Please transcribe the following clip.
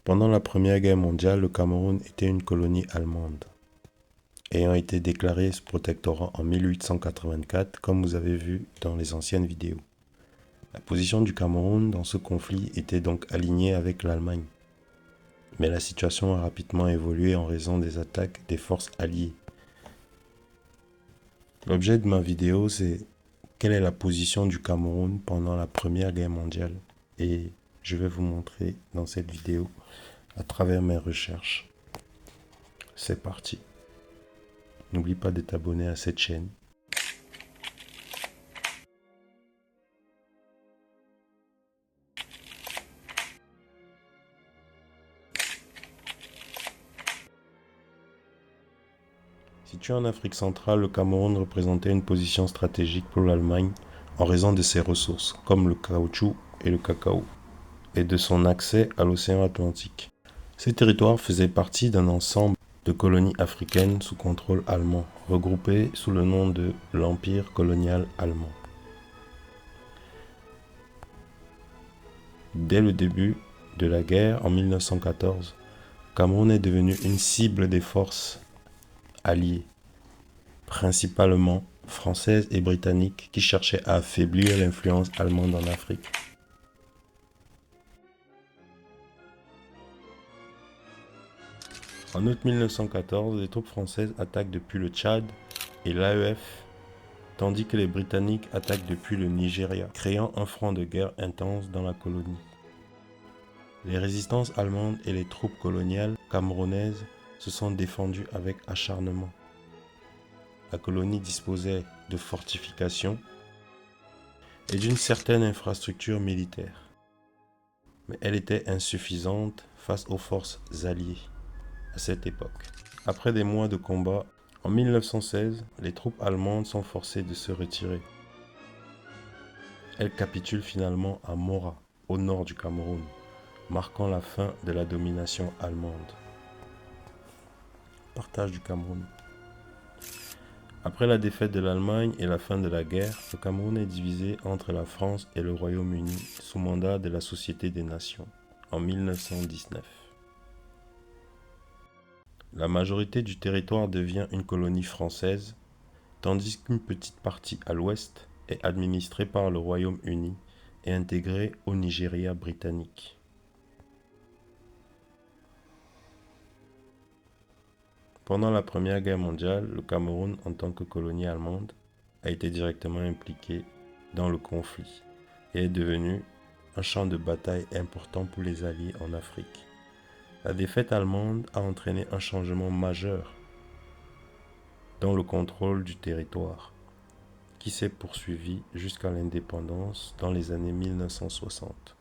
Pendant la Première Guerre mondiale, le Cameroun était une colonie allemande, ayant été déclaré protectorat en 1884, comme vous avez vu dans les anciennes vidéos. La position du Cameroun dans ce conflit était donc alignée avec l'Allemagne. Mais la situation a rapidement évolué en raison des attaques des forces alliées. L'objet de ma vidéo, c'est quelle est la position du Cameroun pendant la Première Guerre mondiale. Et je vais vous montrer dans cette vidéo à travers mes recherches. C'est parti. N'oublie pas de t'abonner à cette chaîne. Situé en Afrique centrale, le Cameroun représentait une position stratégique pour l'Allemagne en raison de ses ressources, comme le caoutchouc et le cacao, et de son accès à l'océan Atlantique. Ces territoires faisaient partie d'un ensemble de colonies africaines sous contrôle allemand, regroupées sous le nom de l'Empire colonial allemand. Dès le début de la guerre, en 1914, Cameroun est devenu une cible des forces alliées, principalement françaises et britanniques, qui cherchaient à affaiblir l'influence allemande en Afrique. En août 1914, les troupes françaises attaquent depuis le Tchad et l'AEF, tandis que les Britanniques attaquent depuis le Nigeria, créant un front de guerre intense dans la colonie. Les résistances allemandes et les troupes coloniales camerounaises se sont défendues avec acharnement. La colonie disposait de fortifications et d'une certaine infrastructure militaire, mais elle était insuffisante face aux forces alliées à cette époque. Après des mois de combat, en 1916, les troupes allemandes sont forcées de se retirer. Elles capitulent finalement à Mora, au nord du Cameroun, marquant la fin de la domination allemande. Partage du Cameroun. Après la défaite de l'Allemagne et la fin de la guerre, le Cameroun est divisé entre la France et le Royaume-Uni sous mandat de la Société des Nations en 1919. La majorité du territoire devient une colonie française, tandis qu'une petite partie à l'ouest est administrée par le Royaume-Uni et intégrée au Nigeria britannique. Pendant la Première Guerre mondiale, le Cameroun, en tant que colonie allemande, a été directement impliqué dans le conflit et est devenu un champ de bataille important pour les Alliés en Afrique. La défaite allemande a entraîné un changement majeur dans le contrôle du territoire, qui s'est poursuivi jusqu'à l'indépendance dans les années 1960.